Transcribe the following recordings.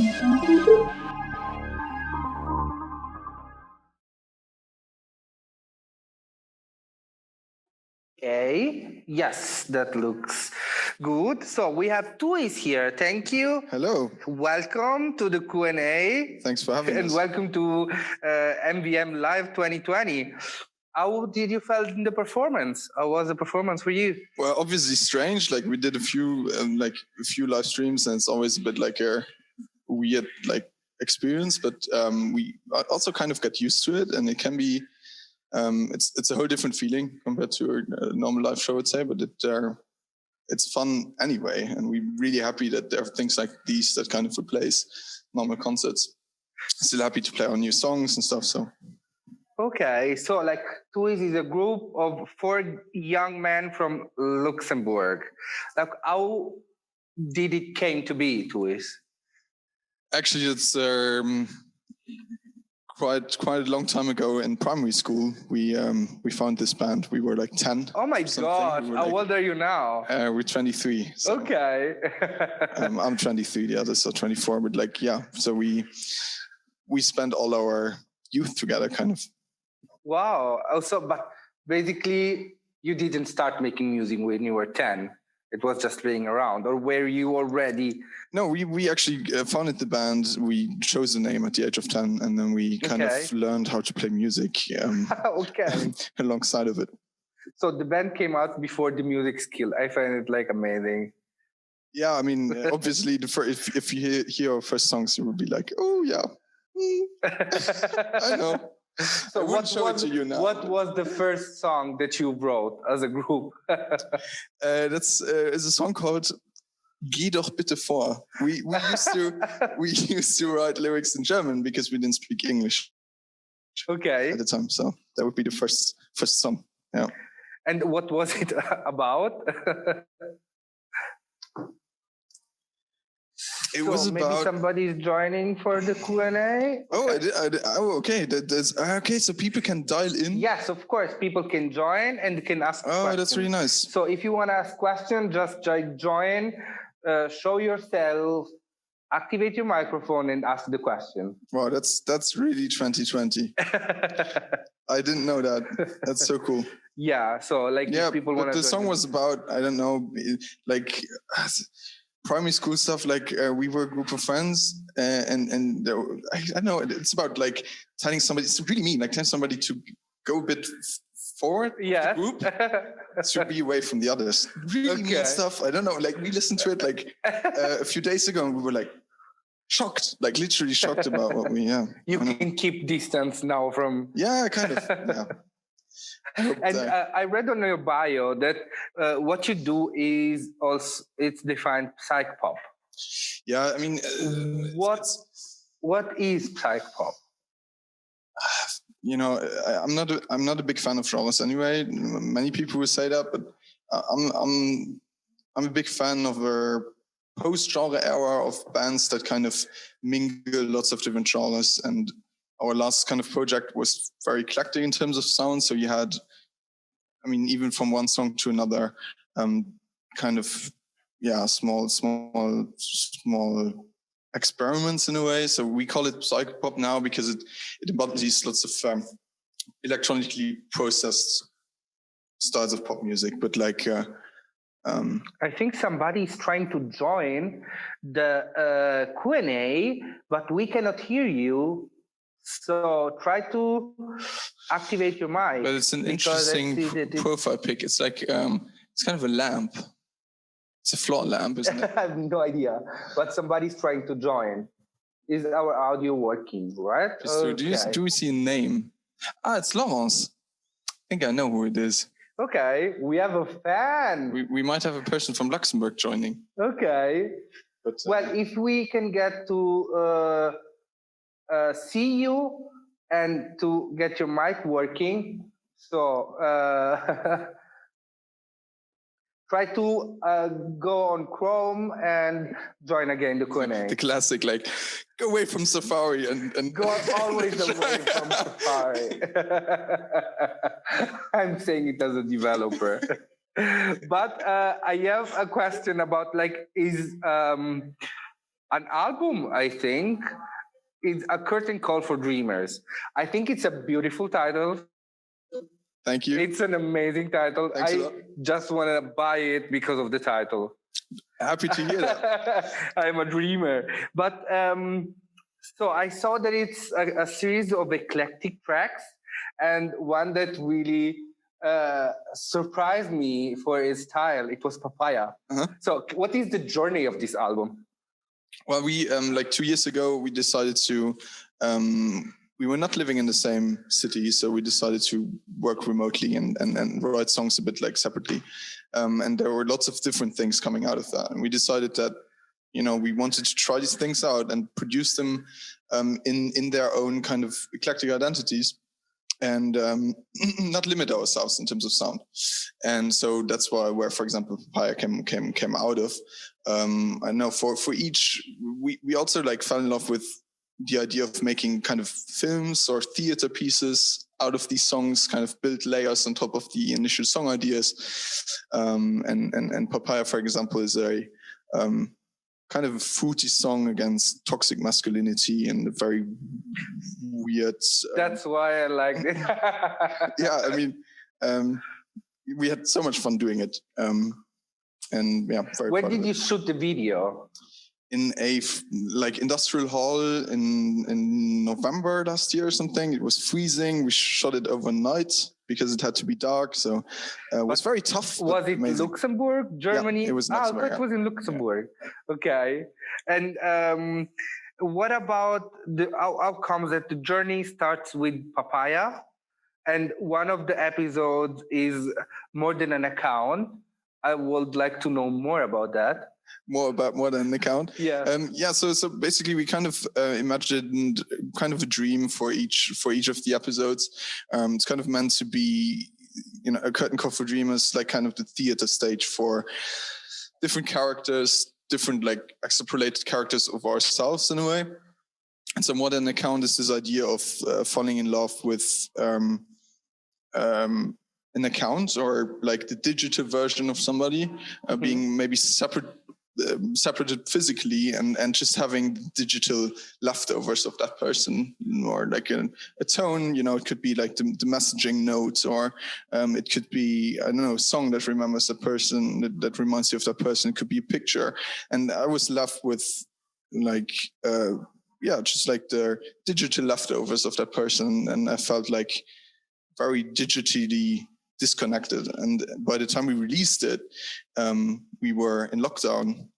Okay, yes, that looks good. So we have Tuys here. Thank you. Hello. Welcome to the Q&A. Thanks for having us. And welcome to MVM Live 2020. How did you felt in the performance? How was the performance for you? Well, obviously strange. Like we did a few live streams, and it's always a bit like a weird experience. But we also kind of got used to it, and it can be. It's a whole different feeling compared to a normal live show, I'd say. But it's fun anyway, and we're really happy that there are things like these that kind of replace normal concerts. Still happy to play our new songs and stuff. So. Okay, so Tuys is a group of 4 young men from Luxembourg. How did it came to be, Tuys? Actually, it's quite a long time ago in primary school. We found this band. We were 10. Oh my God! How old are you now? We're 23. So, okay. I'm 23. The others are 24. But so we spent all our youth together, kind of. Wow. Also, but basically, you didn't start making music when you were 10. It was just playing around, or were you already? No, we actually founded the band. We chose the name at the age of 10, and then we kind of learned how to play music. Okay. Alongside of it. So the band came out before the music skill. I find it amazing. Yeah, I mean, obviously, if you hear our first songs, you will be like, oh yeah, I know. So what was the first song that you wrote as a group? That's is a song called "Geh doch bitte vor." We used to write lyrics in German because we didn't speak English. Okay. At the time, so that would be the first song. Yeah. And what was it about? It was about... Maybe somebody's joining for the Q&A. Oh, okay. Okay, so people can dial in. Yes, of course, people can join and can ask questions. That's really nice. So if you want to ask questions, just join, show yourself, activate your microphone, and ask the question. Wow, that's really 2020. I didn't know that. That's so cool. Yeah. So if people want to. The song was about, I don't know, primary school stuff. We were a group of friends, and I don't know. It's about telling somebody. It's really mean. Telling somebody to go a bit forward. Yeah. The group to be away from the others. Really mean stuff. I don't know. We listened to it a few days ago, and we were shocked. Literally shocked about what we. Yeah. You can keep distance now from. Yeah, kind of. Yeah. And I read on your bio that what you do is also it's defined psych pop. Yeah, I mean, what is psych pop? I'm not a big fan of genres anyway. Many people will say that, but I'm a big fan of a post-genre era of bands that kind of mingle lots of different genres. And our last kind of project was very eclectic in terms of sound. So you had, even from one song to another, kind of, small experiments in a way. So we call it psych pop now because it embodies lots of electronically processed styles of pop music. But I think somebody's trying to join the Q&A, but we cannot hear you. So try to activate your mic. But it's an interesting profile pic. It's it's kind of a lamp. It's a floor lamp, isn't it? I have no idea. But somebody's trying to join. Is our audio working, right? Do we see a name? It's Laurence. I think I know who it is. Okay, we have a fan. We might have a person from Luxembourg joining. Okay. But, if we can get to see you and to get your mic working, so try to go on Chrome and join again the Q&A. The classic, go away from Safari and go always away from Safari. I'm saying it as a developer. But I have a question about An album, I think, is A Curtain Call for Dreamers. I think it's a beautiful title. Thank you. It's an amazing title. Thanks a lot. Just want to buy it because of the title. Happy to hear that. I'm a dreamer. But so I saw that it's a series of eclectic tracks, and one that really surprised me for its style. It was Papaya. Uh-huh. So what is the journey of this album? Well, we like 2 years ago, we decided to, we were not living in the same city, so we decided to work remotely and write songs a bit like separately. And there were lots of different things coming out of that. And we decided that, you know, we wanted to try these things out and produce them in their own kind of eclectic identities, and not limit ourselves in terms of sound. And so that's where, for example, Papaya came out of. I know for each, we also like fell in love with the idea of making kind of films or theater pieces out of these songs, kind of build layers on top of the initial song ideas. And Papaya, for example, is a kind of fruity song against toxic masculinity and a very weird. That's why I liked it. Yeah, I mean, we had so much fun doing it. And yeah, very. Where did you shoot the video? In a like industrial hall in November last year or something. It was freezing. We shot it overnight because it had to be dark. So it was very tough. Was it amazing. Luxembourg, Germany? Yeah, it was Luxembourg. It was in Luxembourg. Yeah. Okay. And what about the outcomes that the journey starts with Papaya? And one of the episodes is More Than an Account. I would like to know more about that. More than an account. Yeah. So basically we kind of imagined kind of a dream for each of the episodes. It's kind of meant to be, you know, a curtain call for dreamers, like kind of the theater stage for different characters, different like extrapolated characters of ourselves in a way. And so More Than an Account is this idea of falling in love with an account, or like the digital version of somebody, being maybe separated physically, and just having digital leftovers of that person, or like a tone, you know, it could be like the messaging note, or it could be, I don't know, a song that remembers that person, that reminds you of that person. It could be a picture. And I was left with like, just like the digital leftovers of that person. And I felt like very digitally disconnected. And by the time we released it, we were in lockdown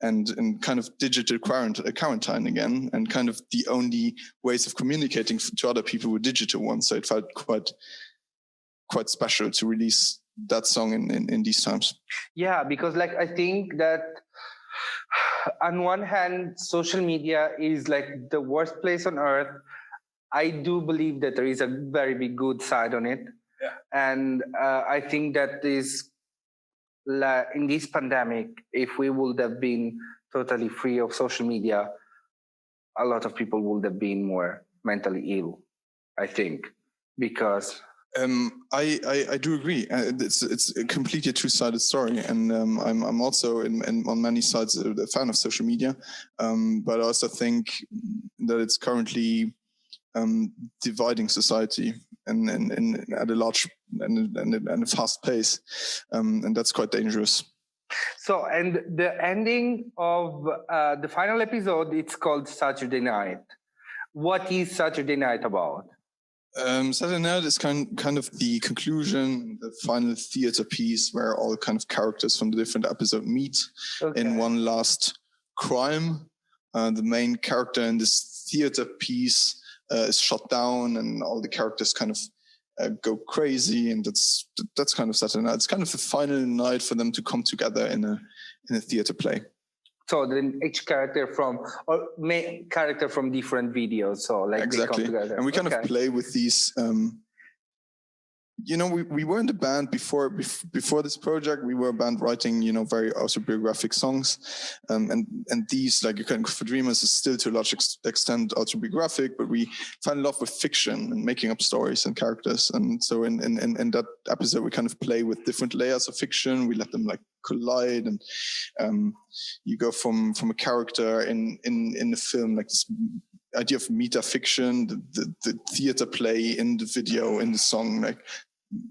and in kind of digital quarantine again, and kind of the only ways of communicating to other people were digital ones. So it felt quite special to release that song in these times. Yeah, because like I think that on one hand, social media is like the worst place on earth. I do believe that there is a very big good side on it. Yeah. And I think that in this pandemic, if we would have been totally free of social media, a lot of people would have been more mentally ill, I think, because... I do agree. It's a completely two-sided story, and I'm also on many sides a fan of social media, but I also think that it's currently dividing society and at a large and a fast pace, and that's quite dangerous. So, and the ending of the final episode, it's called Saturday Night. What is Saturday Night about? Saturday Night is kind of the conclusion, the final theater piece where all kind of characters from the different episodes meet in one last crime. The main character in this theater piece is shot down, and all the characters kind of go crazy, and that's kind of Saturday Night. It's kind of the final night for them to come together in a theater play. So then each character main character from different videos. So like exactly. They come together. And we kind of play with these you know, we were in the band before this project. We were a band writing, you know, very autobiographic songs, and these, like Eclectic for Dreamers, is still to a large extent autobiographic, but we fell in love with fiction and making up stories and characters. And so in that episode, we kind of play with different layers of fiction. We let them like collide, and you go from a character in the film, like this idea of metafiction, the theater play in the video, in the song, like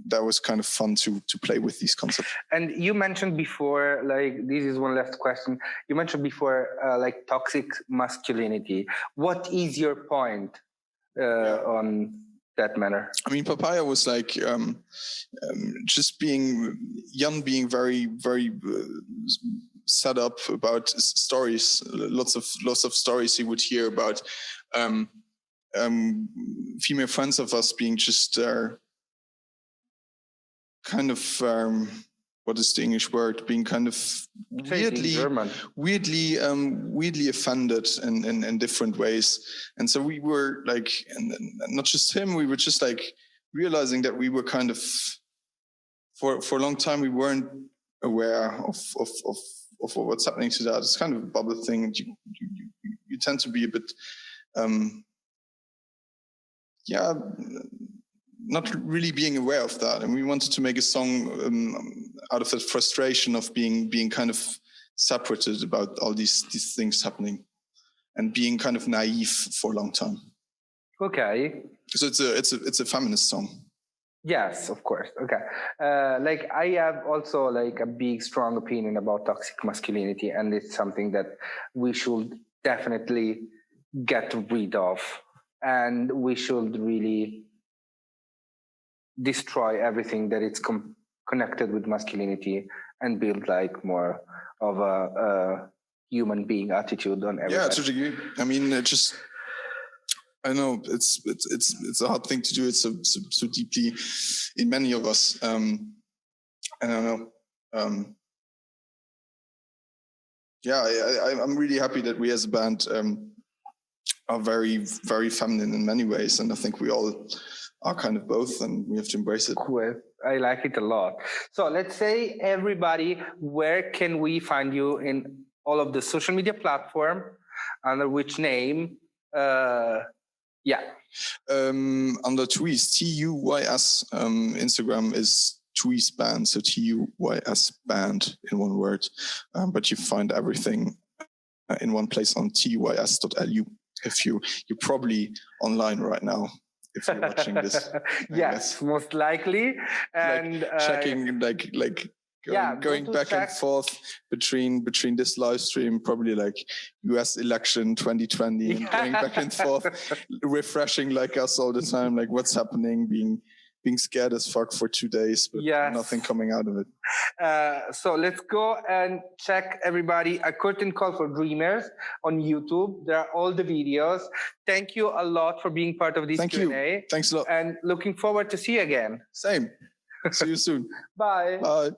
that was kind of fun to play with these concepts. And you mentioned before, like, this is one last question. You mentioned before, like, toxic masculinity. What is your point on that matter? I mean, Papaya was like just being Jan, being very, very set up about stories. Lots of stories he would hear about female friends of us being just kind of what is the English word? Being kind of weirdly offended in different ways. And so we were like, and not just him, we were just like realizing that we were kind of, for a long time, we weren't aware of what's happening to that. It's kind of a bubble thing. You tend to be a bit, not really being aware of that. And we wanted to make a song out of that frustration of being kind of separated about all these things happening and being kind of naive for a long time. Okay. So it's a feminist song. Yes, of course. Okay. Like, I have also like a big, strong opinion about toxic masculinity, and it's something that we should definitely get rid of, and we should really destroy everything that is connected with masculinity and build like more of a human being attitude on everything. Yeah, totally. I mean, I know it's a hard thing to do. It's so deeply in many of us. I don't know. I'm really happy that we as a band are very, very feminine in many ways, and I think we all are kind of both, and we have to embrace it. Cool. I like it a lot. So let's say, everybody, where can we find you in all of the social media platform? Under which name? Under Tuys, TUYS. Instagram is Tuys Band, so TUYS Band in one word. But you find everything in one place on tuys.lu. If you're probably online right now, if you're watching this. Yes, most likely. And like checking, going back and forth between this live stream, probably like US election 2020, and going back and forth, refreshing like us all the time, like what's happening, being scared as fuck for 2 days, but nothing coming out of it. So let's go and check, everybody, A Curtain Call for Dreamers on YouTube. There are all the videos. Thank you a lot for being part of this Q&A. You. Thanks a lot. And looking forward to see you again. Same. See you soon. Bye. Bye.